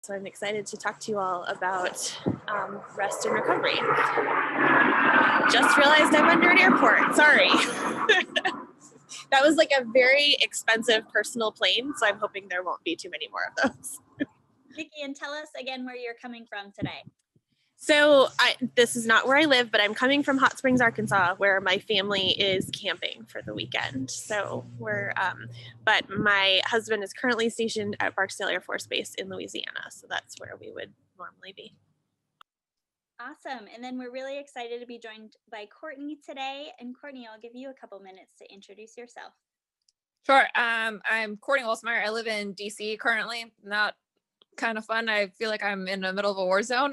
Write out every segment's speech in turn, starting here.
So I'm excited to talk to you all about rest and recovery. Just realized I'm under an airport. Sorry. That was like a very expensive personal plane, so I'm hoping there won't be too many more of those. Nikki, and tell us again where you're coming from today. So this is not where I live, but I'm coming from Hot Springs, Arkansas, where my family is camping for the weekend. So but my husband is currently stationed at Barksdale Air Force Base in Louisiana. So that's where we would normally be. Awesome. And then we're really excited to be joined by Courtney today. And Courtney, I'll give you a couple minutes to introduce yourself. Sure. I'm Courtney Wilsmeyer. I live in DC currently. Not kind of fun. I feel like I'm in the middle of a war zone.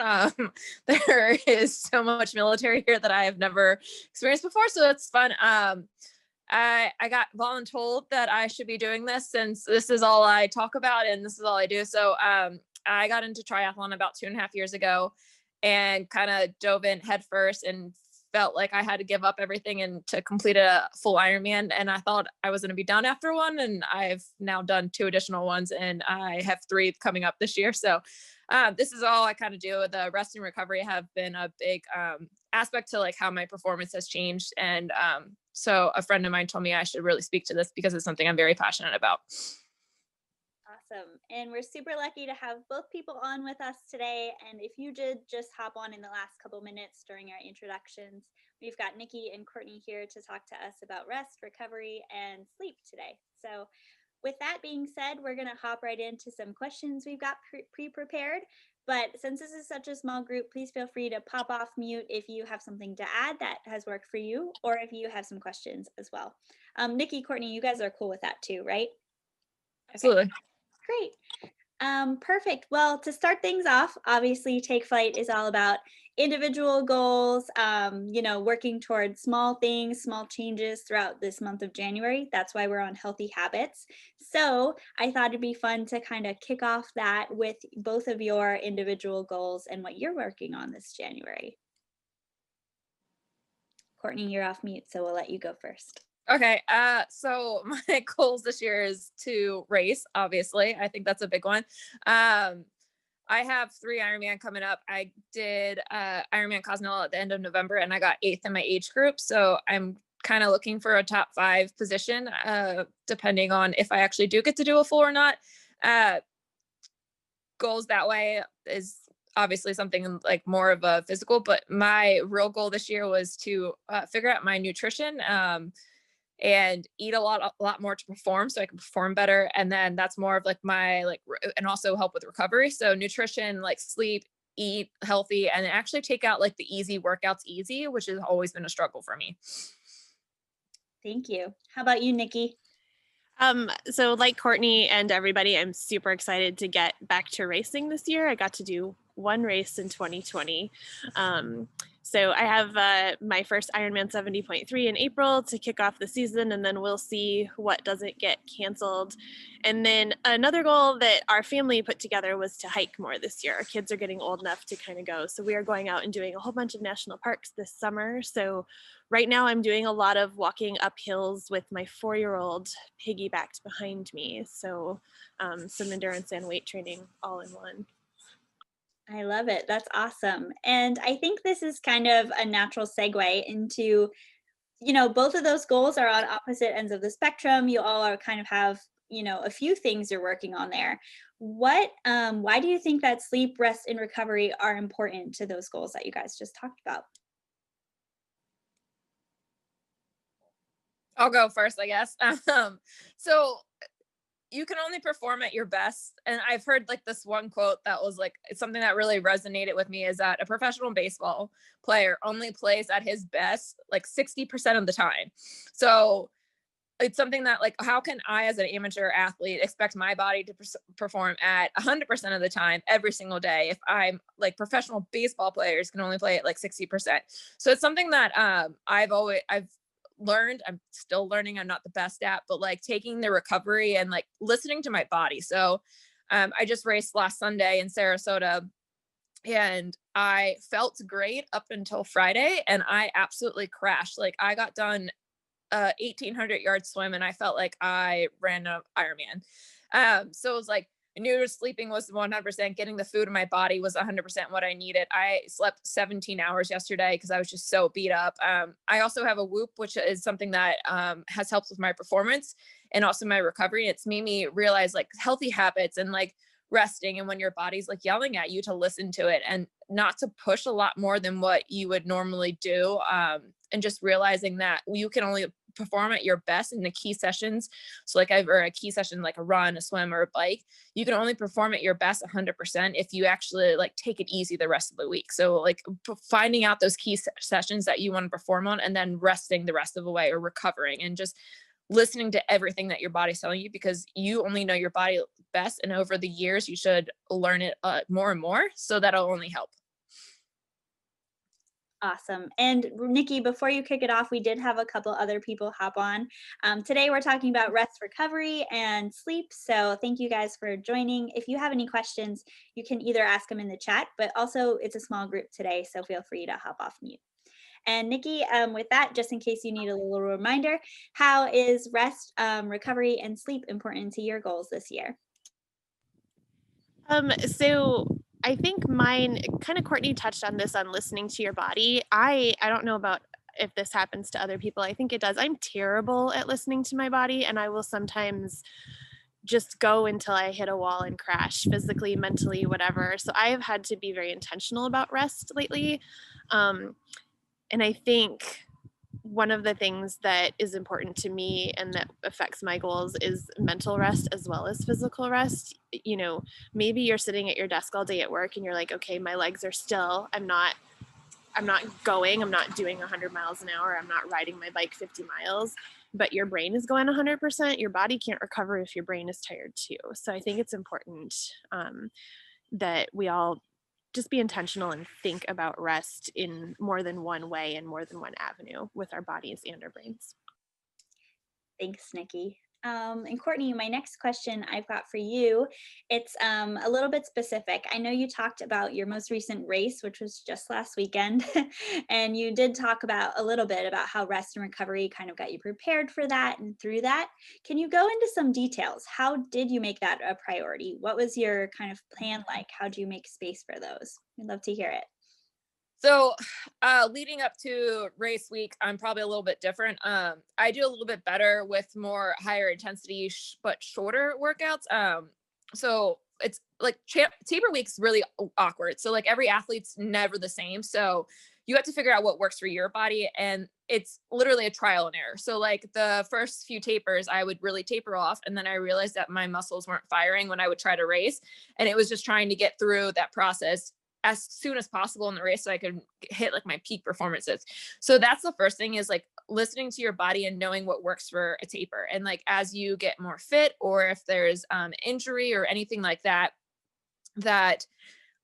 There is so much military here that I have never experienced before, so it's fun. I got voluntold that I should be doing this since this is all I talk about and this is all I do. So I got into triathlon about 2.5 years ago and kind of dove in head first and felt like I had to give up everything and to complete a full Ironman. And I thought I was going to be done after one. And I've now done 2 additional ones and I have 3 coming up this year. So this is all I kind of do. The rest and recovery have been a big aspect to like how my performance has changed. And so a friend of mine told me I should really speak to this because it's something I'm very passionate about. Awesome. And we're super lucky to have both people on with us today. And if you did just hop on in the last couple minutes during our introductions, we've got Nikki and Courtney here to talk to us about rest, recovery, and sleep today. So with that being said, we're going to hop right into some questions we've got pre-prepared. But since this is such a small group, please feel free to pop off mute if you have something to add that has worked for you, or if you have some questions as well. Nikki, Courtney, you guys are cool with that too, right? Absolutely. Great. Perfect. Well, to start things off, obviously Take Flight is all about individual goals, working towards small things, small changes throughout this month of January. That's why we're on healthy habits. So I thought it'd be fun to kind of kick off that with both of your individual goals and what you're working on this January. Courtney, you're off mute, so we'll let you go first. Okay. So my goals this year is to race, obviously. I think that's a big one. I have 3 Ironman coming up. I did Ironman Cozumel at the end of November and I got 8th in my age group. So I'm kind of looking for a top 5 position, depending on if I actually do get to do a full or not. Goals that way is obviously something like more of a physical, but my real goal this year was to figure out my nutrition, and eat a lot more to perform so I can perform better. And then that's more of like my and also help with recovery. So nutrition, like sleep, eat healthy, and actually take out like the easy workouts easy, which has always been a struggle for me. Thank you. How about you, Nikki? So like Courtney and everybody, I'm super excited to get back to racing this year. I got to do 1 race in 2020. So I have my first Ironman 70.3 in April to kick off the season, and then we'll see what doesn't get canceled. And then another goal that our family put together was to hike more this year. Our kids are getting old enough to kind of go. So we are going out and doing a whole bunch of national parks this summer. So right now I'm doing a lot of walking up hills with my 4-year-old piggybacked behind me. So some endurance and weight training all in one. I love it. That's awesome. And I think this is kind of a natural segue into, both of those goals are on opposite ends of the spectrum. You all are kind of have, a few things you're working on there. Why do you think that sleep, rest, and recovery are important to those goals that you guys just talked about? I'll go first, I guess. So you can only perform at your best. And I've heard like this one quote that was like, it's something that really resonated with me, is that a professional baseball player only plays at his best like 60% of the time. So it's something that like, how can I as an amateur athlete expect my body to perform at 100% of the time every single day if I'm like professional baseball players can only play at like 60%. So it's something that I've learned, I'm still learning, I'm not the best at, but like taking the recovery and like listening to my body. So I just raced last Sunday in Sarasota and I felt great up until Friday and I absolutely crashed. Like I got done 1,800 yard swim and I felt like I ran an Ironman. So it was like I knew sleeping was 100%, getting the food in my body was 100% what I needed. I slept 17 hours yesterday because I was just so beat up. I also have a Whoop, which is something that has helped with my performance and also my recovery. It's made me realize like healthy habits and like resting, and when your body's like yelling at you, to listen to it and not to push a lot more than what you would normally do. And just realizing that you can only perform at your best in the key sessions. So like or a key session, like a run, a swim, or a bike, you can only perform at your best 100% if you actually like take it easy the rest of the week. So like finding out those key sessions that you want to perform on, and then resting the rest of the way, or recovering, and just listening to everything that your body's telling you, because you only know your body best. And over the years, you should learn it more and more. So that'll only help. Awesome. And Nikki, before you kick it off, we did have a couple other people hop on. Today, we're talking about rest, recovery, and sleep. So thank you guys for joining. If you have any questions, you can either ask them in the chat, but also it's a small group today, so feel free to hop off mute. And Nikki, with that, just in case you need a little reminder, how is rest, recovery, and sleep important to your goals this year? So I think mine, kind of Courtney touched on this, on listening to your body. I don't know about if this happens to other people. I think it does. I'm terrible at listening to my body, and I will sometimes just go until I hit a wall and crash, physically, mentally, whatever. So I have had to be very intentional about rest lately. And I think one of the things that is important to me and that affects my goals is mental rest as well as physical rest. You know, maybe you're sitting at your desk all day at work and you're like, okay, my legs are still, I'm not going, I'm not doing 100 miles an hour, I'm not riding my bike 50 miles, but your brain is going 100%. Your body can't recover if your brain is tired too. So I think it's important that we all just be intentional and think about rest in more than one way and more than one avenue with our bodies and our brains. Thanks, Nikki. And Courtney, my next question I've got for you, it's a little bit specific. I know you talked about your most recent race, which was just last weekend, and you did talk about a little bit about how rest and recovery kind of got you prepared for that and through that. Can you go into some details? How did you make that a priority? What was your kind of plan like? How do you make space for those? We'd love to hear it. So leading up to race week, I'm probably a little bit different. I do a little bit better with more higher intensity, but shorter workouts. So it's like taper week's really awkward. So like every athlete's never the same. So you have to figure out what works for your body. And it's literally a trial and error. So like the first few tapers, I would really taper off. And then I realized that my muscles weren't firing when I would try to race. And it was just trying to get through that process as soon as possible in the race so I could hit like my peak performances. So that's the first thing, is like listening to your body and knowing what works for a taper. And like as you get more fit, or if there's injury or anything like that, that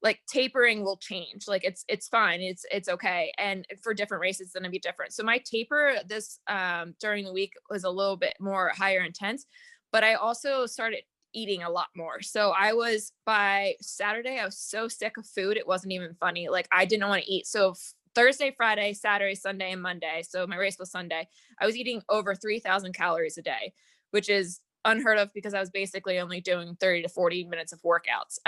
like tapering will change. Like it's fine. It's okay. And for different races, it's going to be different. So my taper this during the week was a little bit more higher intense, but I also started eating a lot more. So by Saturday, I was so sick of food. It wasn't even funny. Like I didn't want to eat. So Thursday, Friday, Saturday, Sunday, and Monday. So my race was Sunday. I was eating over 3,000 calories a day, which is unheard of because I was basically only doing 30 to 40 minutes of workouts.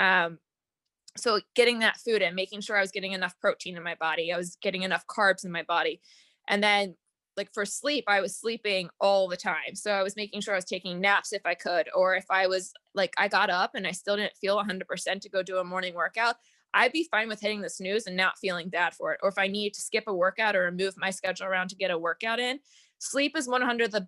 So getting that food and making sure I was getting enough protein in my body, I was getting enough carbs in my body. And then like for sleep, I was sleeping all the time. So I was making sure I was taking naps if I could, or if I was like, I got up and I still didn't feel 100% to go do a morning workout, I'd be fine with hitting the snooze and not feeling bad for it. Or if I needed to skip a workout or move my schedule around to get a workout in, sleep is 100%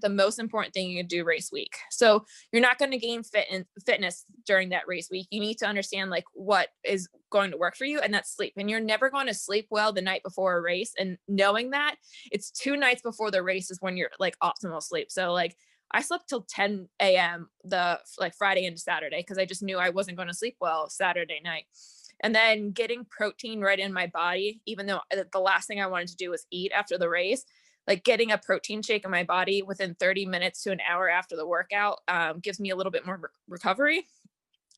the most important thing you can do race week. So you're not going to gain fitness during that race week. You need to understand like what is going to work for you, and that's sleep. And you're never going to sleep well the night before a race. And knowing that, it's 2 nights before the race is when you're like optimal sleep. So like I slept till 10 a.m. the like Friday into Saturday because I just knew I wasn't going to sleep well Saturday night. And then getting protein right in my body, even though the last thing I wanted to do was eat after the race, like getting a protein shake in my body within 30 minutes to an hour after the workout gives me a little bit more recovery.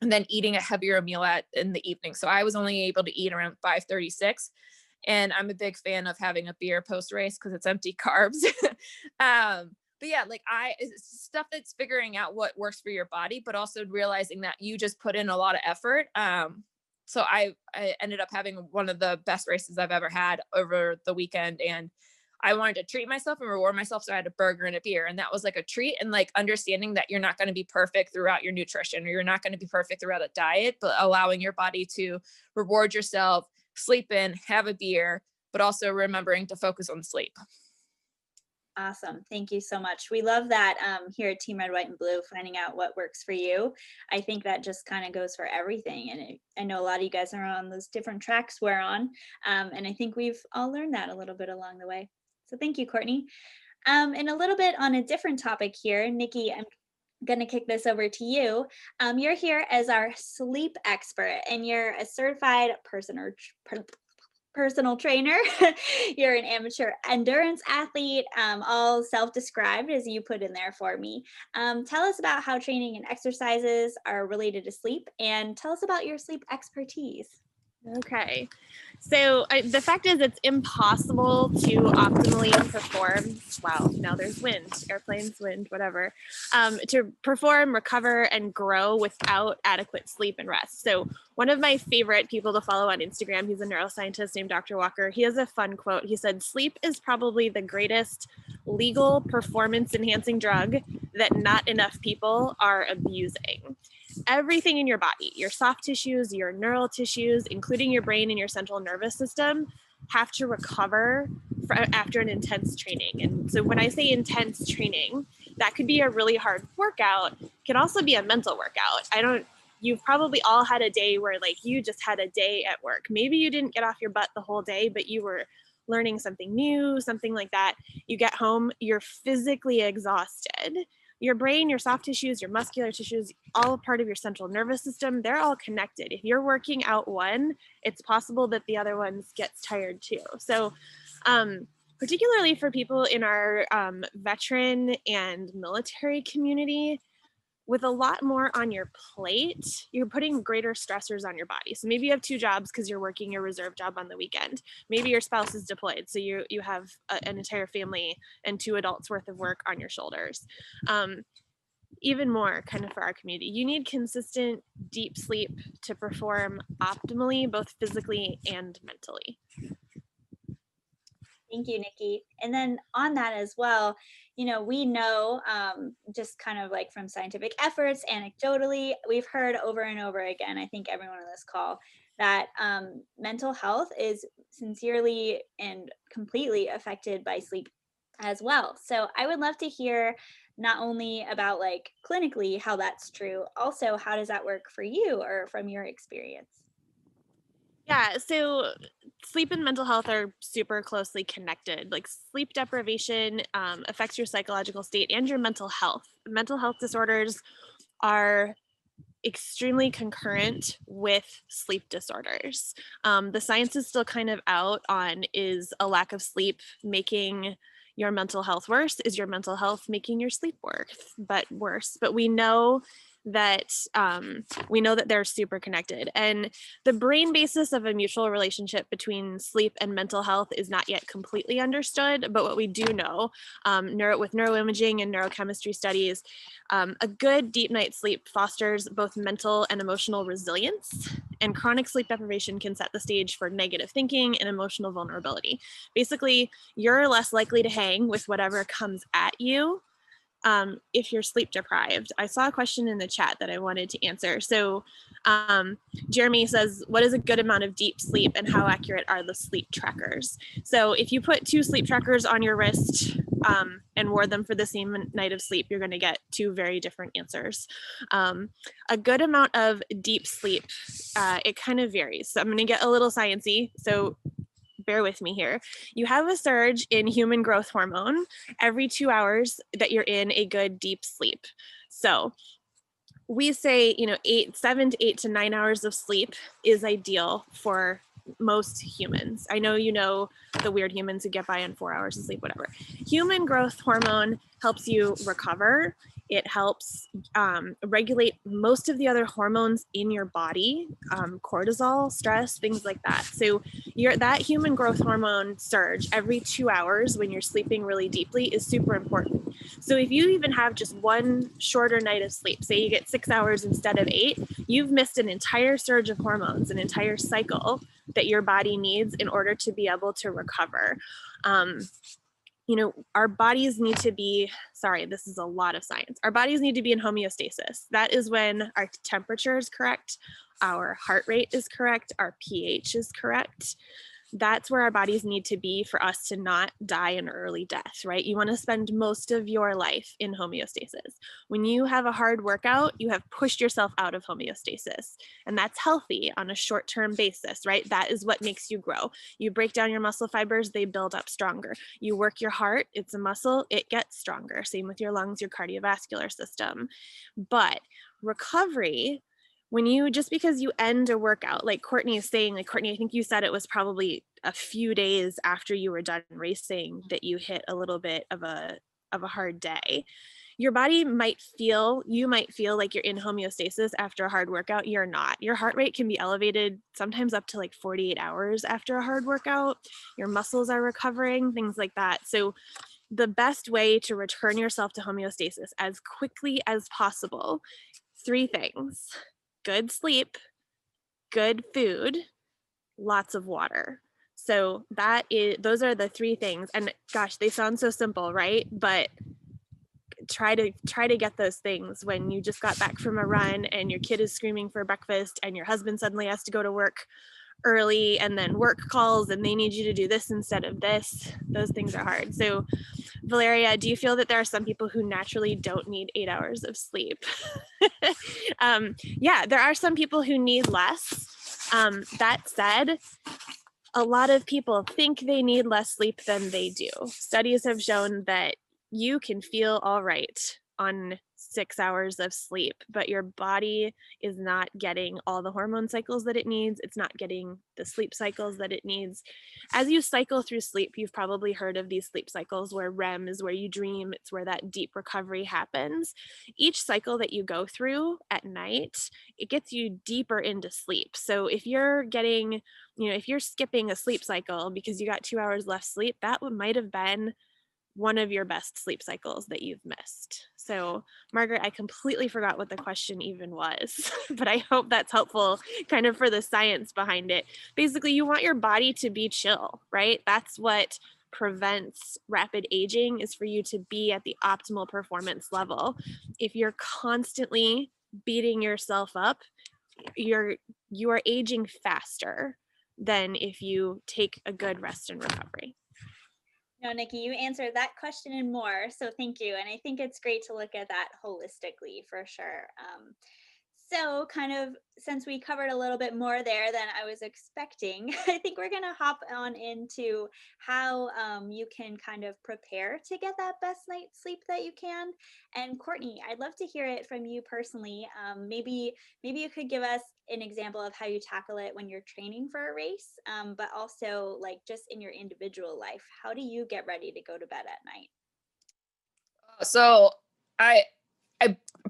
And then eating a heavier meal in the evening. So I was only able to eat around 5:36. And I'm a big fan of having a beer post race because it's empty carbs. but yeah, like it's stuff that's figuring out what works for your body, but also realizing that you just put in a lot of effort. So I ended up having one of the best races I've ever had over the weekend, and I wanted to treat myself and reward myself. So I had a burger and a beer, and that was like a treat. And like understanding that you're not going to be perfect throughout your nutrition, or you're not going to be perfect throughout a diet, but allowing your body to reward yourself, sleep in, have a beer, but also remembering to focus on sleep. Awesome. Thank you so much. We love that here at Team Red, White, and Blue, finding out what works for you. I think that just kind of goes for everything. And I know a lot of you guys are on those different tracks we're on. And I think we've all learned that a little bit along the way. So thank you, Courtney. And a little bit on a different topic here, Nikki, I'm going to kick this over to you. You're here as our sleep expert, and you're a certified personal trainer. You're an amateur endurance athlete, all self-described as you put in there for me. Tell us about how training and exercises are related to sleep, and tell us about your sleep expertise. Okay. So the fact is it's impossible to optimally perform, wow, now there's wind, airplanes, wind, whatever, to perform, recover, and grow without adequate sleep and rest. So one of my favorite people to follow on Instagram, he's a neuroscientist named Dr. Walker. He has a fun quote. He said, "Sleep is probably the greatest legal performance enhancing drug that not enough people are abusing." Everything in your body, your soft tissues, your neural tissues, including your brain and your central nervous system, have to recover after an intense training. And so when I say intense training, that could be a really hard workout. It can also be a mental workout. You've probably all had a day where like you just had a day at work. Maybe you didn't get off your butt the whole day, but you were learning something new, something like that. You get home, you're physically exhausted. Your brain, your soft tissues, your muscular tissues, all part of your central nervous system, they're all connected. If you're working out one, it's possible that the other one gets tired too. So particularly for people in our veteran and military community, with a lot more on your plate, you're putting greater stressors on your body. So maybe you have two jobs because you're working your reserve job on the weekend. Maybe your spouse is deployed, so you have an entire family and 2 adults worth of work on your shoulders. Even more kind of for our community, you need consistent deep sleep to perform optimally, both physically and mentally. Thank you, Nikki. And then on that as well, we know just kind of like from scientific efforts, anecdotally, we've heard over and over again, I think everyone on this call, that mental health is sincerely and completely affected by sleep as well. So I would love to hear not only about like clinically how that's true, also how does that work for you or from your experience? Yeah, so sleep and mental health are super closely connected. Like sleep deprivation affects your psychological state and your mental health. Mental health disorders are extremely concurrent with sleep disorders. The science is still kind of out on, is a lack of sleep making your mental health worse? Is your mental health making your sleep worse? But we know that they're super connected, and the brain basis of a mutual relationship between sleep and mental health is not yet completely understood. But what we do know, with neuroimaging and neurochemistry studies, a good deep night's sleep fosters both mental and emotional resilience, and chronic sleep deprivation can set the stage for negative thinking and emotional vulnerability. Basically, you're less likely to hang with whatever comes at you if you're sleep deprived. I saw a question in the chat that I wanted to answer. So Jeremy says, what is a good amount of deep sleep and how accurate are the sleep trackers? So if you put 2 sleep trackers on your wrist and wore them for the same night of sleep, you're going to get 2 very different answers. A good amount of deep sleep, it kind of varies. So I'm going to get a little sciencey. So bear with me here. You have a surge in human growth hormone every 2 hours that you're in a good deep sleep. So we say, 7 to 8 to 9 hours of sleep is ideal for most humans. I know the weird humans who get by on 4 hours of sleep, whatever. Human growth hormone helps you recover. It helps regulate most of the other hormones in your body, cortisol, stress, things like that. So that human growth hormone surge every 2 hours when you're sleeping really deeply is super important. So if you even have just one shorter night of sleep, say you get 6 hours instead of 8, you've missed an entire surge of hormones, an entire cycle that your body needs in order to be able to recover. Our bodies need to be, sorry, this is a lot of science. Our bodies need to be in homeostasis. That is when our temperature is correct, our heart rate is correct, our pH is correct. That's where our bodies need to be for us to not die an early death, right? You want to spend most of your life in homeostasis. When you have a hard workout, you have pushed yourself out of homeostasis, and that's healthy on a short-term basis, right? That is what makes you grow. You break down your muscle fibers, they build up stronger. You work your heart, it's a muscle, it gets stronger. Same with your lungs, your cardiovascular system. But recovery, just because you end a workout, like Courtney is saying, like Courtney, I think you said it was probably a few days after you were done racing that you hit a little bit of a hard day. Your body you might feel like you're in homeostasis after a hard workout. You're not. Your heart rate can be elevated sometimes up to like 48 hours after a hard workout. Your muscles are recovering, things like that. So the best way to return yourself to homeostasis as quickly as possible, 3 things: good sleep, good food, lots of water. So those are the 3 things. And gosh, they sound so simple, right? But try to get those things when you just got back from a run and your kid is screaming for breakfast and your husband suddenly has to go to work early and then work calls and they need you to do this instead of this. Those things are hard. So Valeria, do you feel that there are some people who naturally don't need 8 hours of sleep? Yeah, there are some people who need less. That said, a lot of people think they need less sleep than they do. Studies have shown that you can feel all right on 6 hours of sleep, but your body is not getting all the hormone cycles that it needs. It's not getting the sleep cycles that it needs. As you cycle through sleep, you've probably heard of these sleep cycles where REM is where you dream. It's where that deep recovery happens. Each cycle that you go through at night, it gets you deeper into sleep. So if you're skipping a sleep cycle because you got 2 hours left sleep, that might have been one of your best sleep cycles that you've missed. So Margaret, I completely forgot what the question even was, but I hope that's helpful kind of for the science behind it. Basically, you want your body to be chill, right? That's what prevents rapid aging, is for you to be at the optimal performance level. If you're constantly beating yourself up, you are aging faster than if you take a good rest and recovery. No, Nikki, you answered that question and more. So thank you. And I think it's great to look at that holistically for sure. So kind of, since we covered a little bit more there than I was expecting, I think we're going to hop on into how you can kind of prepare to get that best night's sleep that you can. And Courtney, I'd love to hear it from you personally. Maybe you could give us an example of how you tackle it when you're training for a race, but also like just in your individual life. How do you get ready to go to bed at night? So I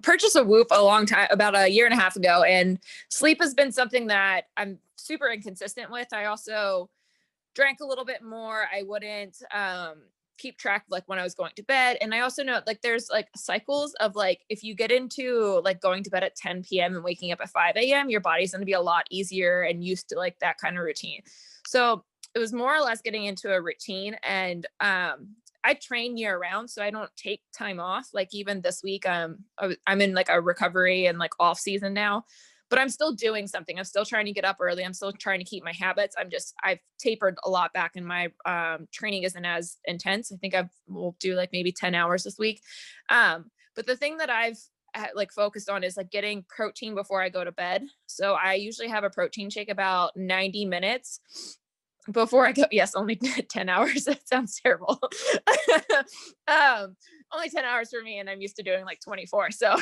purchased a Whoop about a year and a half ago, and sleep has been something that I'm super inconsistent with. I also drank a little bit more. I wouldn't keep track of like when I was going to bed. And I also know like there's like cycles of like, if you get into like going to bed at 10 p.m. and waking up at 5 a.m., your body's going to be a lot easier and used to like that kind of routine. So it was more or less getting into a routine, and I train year round, so I don't take time off. Like even this week, I'm in like a recovery and like off season now, but I'm still doing something. I'm still trying to get up early. I'm still trying to keep my habits. I've tapered a lot back, and my training isn't as intense. I think we'll do like maybe 10 hours this week. But the thing that I've like focused on is like getting protein before I go to bed. So I usually have a protein shake about 90 minutes before I go. Yes, only 10 hours. That sounds terrible. Only 10 hours for me, and I'm used to doing like 24. So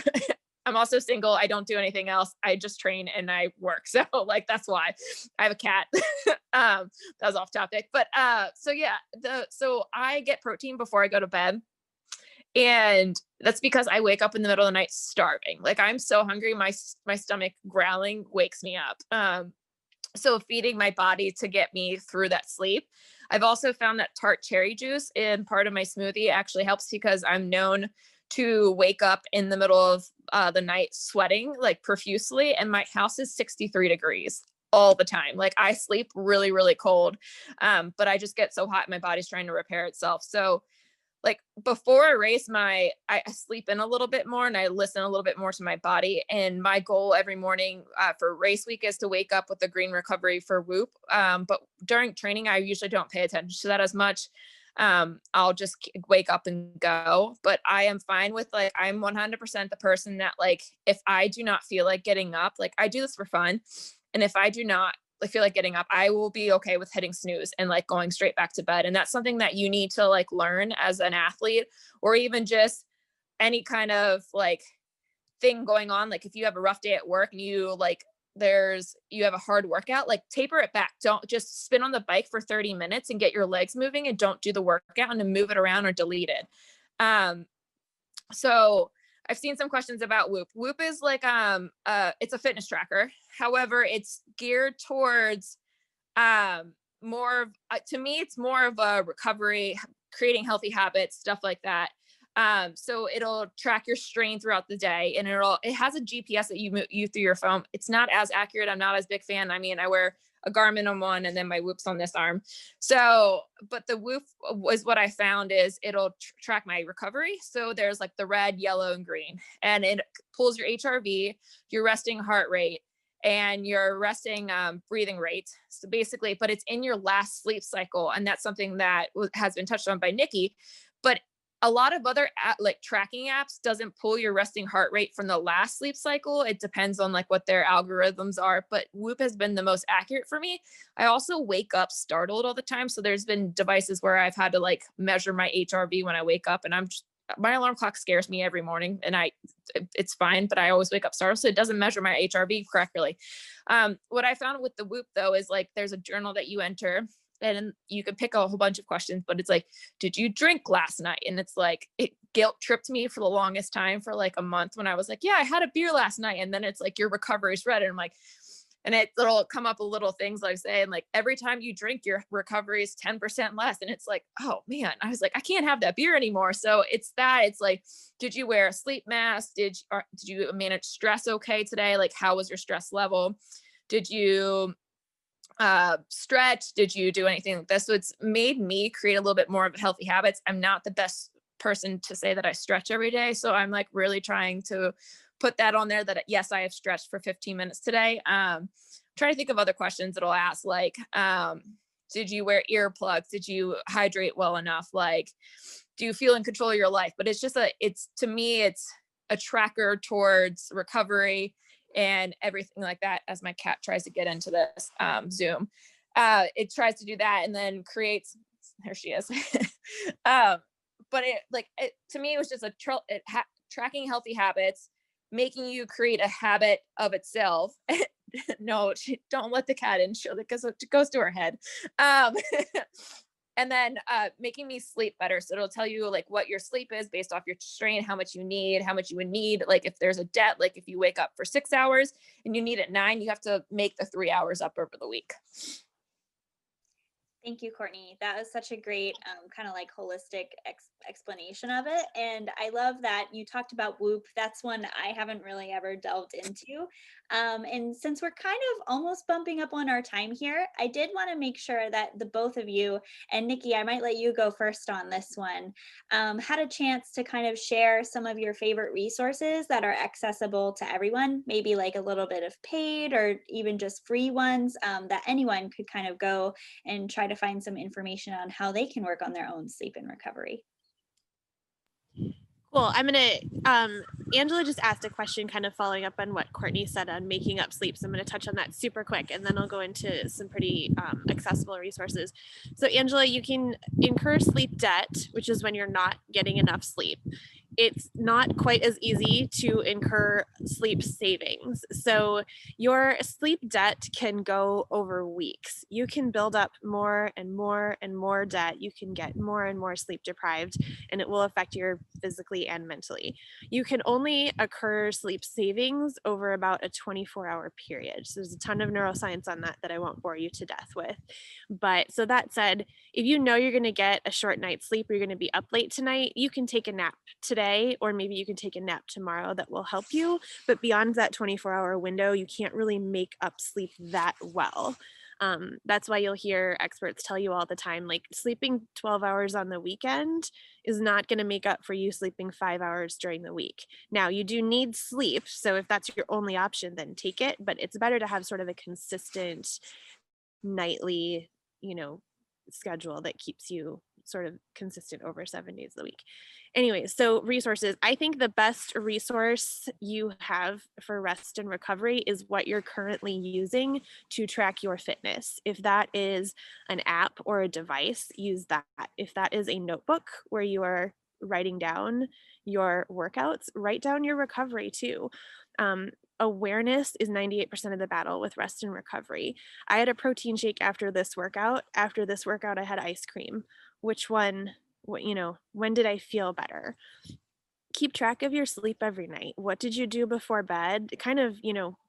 I'm also single. I don't do anything else. I just train and I work. So like, that's why I have a cat. That was off topic, but so yeah, so I get protein before I go to bed. And that's because I wake up in the middle of the night starving. Like I'm so hungry, my stomach growling wakes me up. So feeding my body to get me through that sleep. I've also found that tart cherry juice in part of my smoothie actually helps because I'm known to wake up in the middle of the night sweating like profusely, and my house is 63 degrees all the time. Like I sleep really, really cold, but I just get so hot, my body's trying to repair itself. So like before a race, I sleep in a little bit more and I listen a little bit more to my body. And my goal every morning for race week is to wake up with a green recovery for Whoop. But during training, I usually don't pay attention to that as much. I'll just wake up and go. But I am fine with like, I'm 100% the person that like, if I do not feel like getting up, like I do this for fun. And if I do not feel like getting up, I will be okay with hitting snooze and like going straight back to bed. And that's something that you need to like learn as an athlete, or even just any kind of like thing going on. Like if you have a rough day at work and you have a hard workout, like taper it back. Don't just spin on the bike for 30 minutes and get your legs moving, and don't do the workout and move it around or delete it. So I've seen some questions about Whoop. Whoop is like it's a fitness tracker. However, it's geared towards more of, to me, it's more of a recovery, creating healthy habits, stuff like that. So it'll track your strain throughout the day, and it has a GPS that you through your phone. It's not as accurate. I'm not as big fan. I mean, I wear a Garmin on one and then my Whoop's on this arm. So, but the Whoop was what I found is it'll track my recovery. So there's like the red, yellow, and green, and it pulls your HRV, your resting heart rate, and your resting breathing rate. So basically, but it's in your last sleep cycle. And that's something that has been touched on by Nikki, but a lot of other like tracking apps doesn't pull your resting heart rate from the last sleep cycle. It depends on like what their algorithms are, but Whoop has been the most accurate for me. I also wake up startled all the time. So there's been devices where I've had to like measure my HRV when I wake up, and my alarm clock scares me every morning, and it's fine, but I always wake up startled. So it doesn't measure my HRV correctly. What I found with the Whoop though, is like, there's a journal that you enter, and you can pick a whole bunch of questions, but it's like, did you drink last night? And it's like, it guilt tripped me for the longest time for like a month when I was like, yeah, I had a beer last night. And then it's like, your recovery is red. And I'm like, and it'll come up with little things like saying like, every time you drink, your recovery is 10% less. And it's like, oh man, I was like, I can't have that beer anymore. So it's like, did you wear a sleep mask? Did you manage stress okay today? Like, how was your stress level? Did you stretch? Did you do anything like this? So it's made me create a little bit more of healthy habits. I'm not the best person to say that I stretch every day. So I'm like really trying to put that on there, that yes, I have stretched for 15 minutes today. Trying to think of other questions that'll ask, like, did you wear earplugs? Did you hydrate well enough? Like, do you feel in control of your life? But it's just to me, it's a tracker towards recovery and everything like that. As my cat tries to get into this Zoom, it tries to do that and then creates, there she is. But to me, it was just tracking healthy habits, making you create a habit of itself. No, don't let the cat in, because it goes to her head. And then making me sleep better. So it'll tell you like what your sleep is based off your strain, how much you would need. Like if there's a debt, like if you wake up for 6 hours and you need it 9, you have to make the 3 hours up over the week. Thank you, Courtney. That was such a great kind of like holistic explanation of it. And I love that you talked about Whoop. That's one I haven't really ever delved into. And since we're kind of almost bumping up on our time here, I did want to make sure that the both of you, and Nikki, I might let you go first on this one, had a chance to kind of share some of your favorite resources that are accessible to everyone, maybe like a little bit of paid or even just free ones that anyone could kind of go and try to find some information on how they can work on their own sleep and recovery. Cool. I'm gonna, Angela just asked a question kind of following up on what Courtney said on making up sleep. So I'm gonna touch on that super quick, and then I'll go into some pretty accessible resources. So Angela, you can incur sleep debt, which is when you're not getting enough sleep. it's not quite as easy to incur sleep savings. So your sleep debt can go over weeks. You can build up more and more and more debt. You can get more and more sleep deprived, and it will affect you physically and mentally. You can only occur sleep savings over about a 24-hour period. So there's a ton of neuroscience on that that I won't bore you to death with. But so that said, if you know you're going to get a short night's sleep or you're going to be up late tonight, you can take a nap today, or maybe you can take a nap tomorrow that will help you. But beyond that 24-hour window, you can't really make up sleep that well. That's why you'll hear experts tell you all the time, like sleeping 12 hours on the weekend is not going to make up for you sleeping 5 hours during the week. Now, you do need sleep. So if that's your only option, then take it. But it's better to have sort of a consistent nightly, schedule that keeps you sort of consistent over 7 days a week. Anyway, so resources. I think the best resource you have for rest and recovery is what you're currently using to track your fitness. If that is an app or a device, use that. If that is a notebook where you are writing down your workouts, write down your recovery too. Awareness is 98% of the battle with rest and recovery. I had a protein shake after this workout. After this workout, I had ice cream. Which one, when did I feel better? Keep track of your sleep every night. What did you do before bed? Kind of,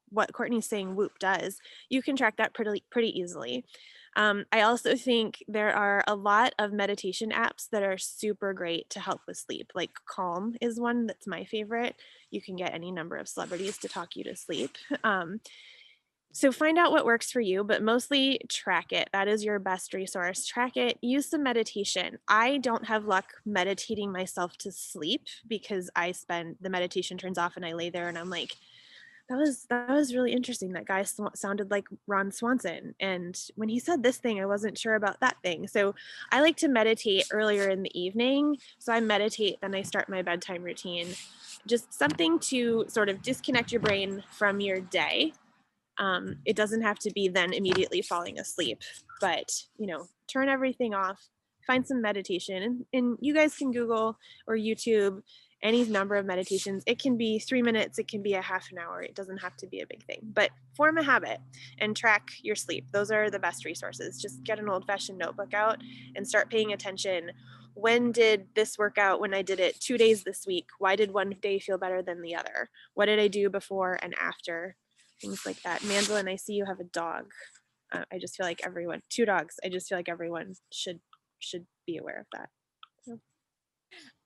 what Courtney's saying Whoop does. You can track that pretty easily. I also think there are a lot of meditation apps that are super great to help with sleep. Like Calm is one that's my favorite. You can get any number of celebrities to talk you to sleep. So find out what works for you, but mostly track it. That is your best resource. Track it. Use some meditation. I don't have luck meditating myself to sleep because the meditation turns off and I lay there and I'm like, that was really interesting. That guy sounded like Ron Swanson. And when he said this thing, I wasn't sure about that thing. So I like to meditate earlier in the evening. So I meditate, then I start my bedtime routine. Just something to sort of disconnect your brain from your day. It doesn't have to be then immediately falling asleep, but turn everything off, find some meditation, and you guys can Google or YouTube any number of meditations. It can be 3 minutes, it can be a half an hour. It doesn't have to be a big thing, but form a habit and track your sleep. Those are the best resources. Just get an old-fashioned notebook out and start paying attention. When did this work out? When I did it 2 days this week, why did one day feel better than the other? What did I do before and after? Things like that. Mandolin, I see you have a dog. I just feel like two dogs. I just feel like everyone should be aware of that. So.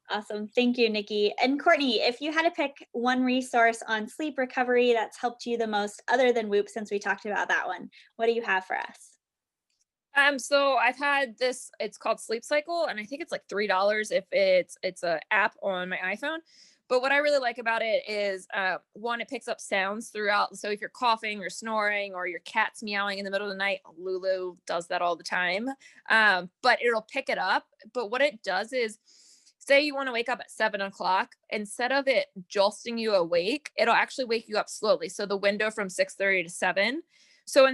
Awesome. Thank you, Nikki. And Courtney, if you had to pick one resource on sleep recovery that's helped you the most other than Whoop, since we talked about that one, what do you have for us? So I've had this, it's called Sleep Cycle, and I think it's like $3 if it's an app on my iPhone. But what I really like about it is, one, it picks up sounds throughout. So if you're coughing or snoring or your cat's meowing in the middle of the night, Lulu does that all the time. But it'll pick it up. But what it does is, say you want to wake up at 7:00, instead of it jolting you awake, it'll actually wake you up slowly. So the window from 6:30 to 7. So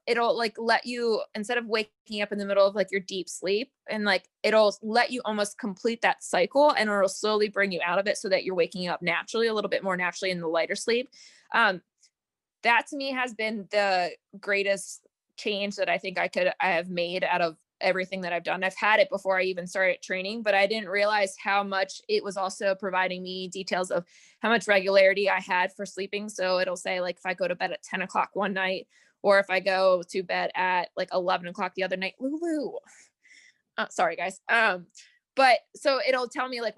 it'll like let you, instead of waking up in the middle of like your deep sleep, and like it'll let you almost complete that cycle, and it'll slowly bring you out of it so that you're waking up naturally, a little bit more naturally in the lighter sleep. That to me has been the greatest change that I think I have made out of everything that I've done. I've had it before I even started training, but I didn't realize how much it was also providing me details of how much regularity I had for sleeping. So it'll say like if I go to bed at 10:00 one night, or if I go to bed at like 11:00 the other night, Lulu. Sorry guys. But so it'll tell me like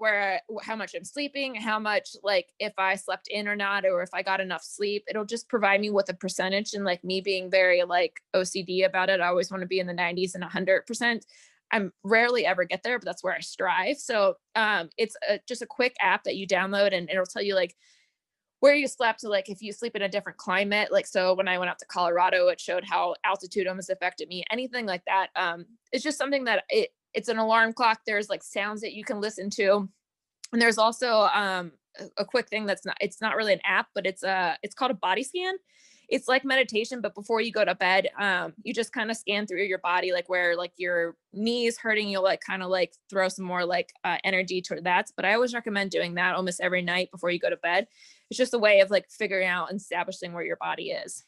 how much I'm sleeping, how much, like if I slept in or not, or if I got enough sleep. It'll just provide me with a percentage, and like me being very like OCD about it, I always want to be in the 90s and 100%. I'm rarely ever get there, but that's where I strive. So it's just a quick app that you download, and it'll tell you like where you slept. So like if you sleep in a different climate, like so when I went out to Colorado, it showed how altitude almost affected me, anything like that. It's just something that it's an alarm clock. There's like sounds that you can listen to. And there's also a quick thing it's not really an app, but it's called a body scan. it's like meditation, but before you go to bed, you just kind of scan through your body, like where like your knees hurting, you'll like kind of like throw some more like energy toward that. But I always recommend doing that almost every night before you go to bed. It's just a way of like figuring out and establishing where your body is.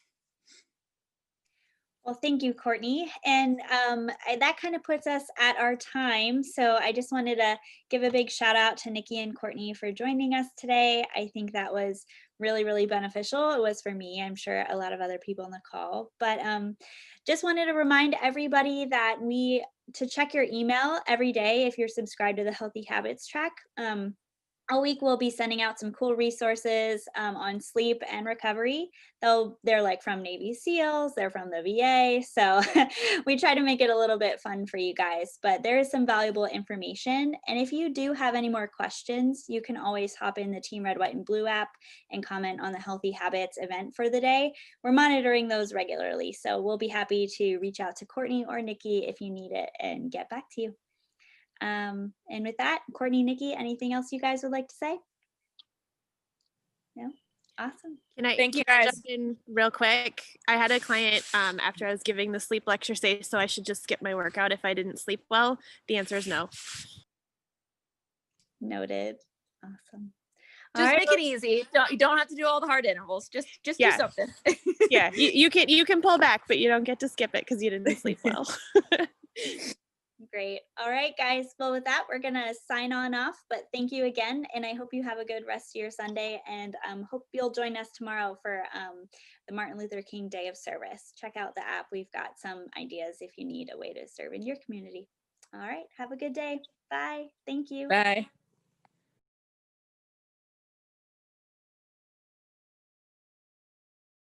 Well, thank you, Courtney. And that kind of puts us at our time. So I just wanted to give a big shout out to Nikki and Courtney for joining us today. I think that was really, really beneficial. It was for me. I'm sure a lot of other people on the call. But just wanted to remind everybody that to check your email every day if you're subscribed to the Healthy Habits Track. All week we'll be sending out some cool resources on sleep and recovery. They're like from Navy SEALs, they're from the VA. So we try to make it a little bit fun for you guys, but there is some valuable information. And if you do have any more questions, you can always hop in the Team Red, White, and Blue app and comment on the Healthy Habits event for the day. We're monitoring those regularly. So we'll be happy to reach out to Courtney or Nikki if you need it and get back to you. And with that, Courtney, Nikki, anything else you guys would like to say? No? Awesome. Thank you guys. Jump in real quick? I had a client after I was giving the sleep lecture say, so I should just skip my workout if I didn't sleep well. The answer is no. Noted. Awesome. Just make it easy. You don't have to do all the hard intervals. Just do something. Yeah, you can pull back, but you don't get to skip it because you didn't sleep well. Great. All right, guys. Well, with that, we're going to sign on off, but thank you again. And I hope you have a good rest of your Sunday, and hope you'll join us tomorrow for the Martin Luther King Day of Service. Check out the app. We've got some ideas if you need a way to serve in your community. All right. Have a good day. Bye. Thank you. Bye.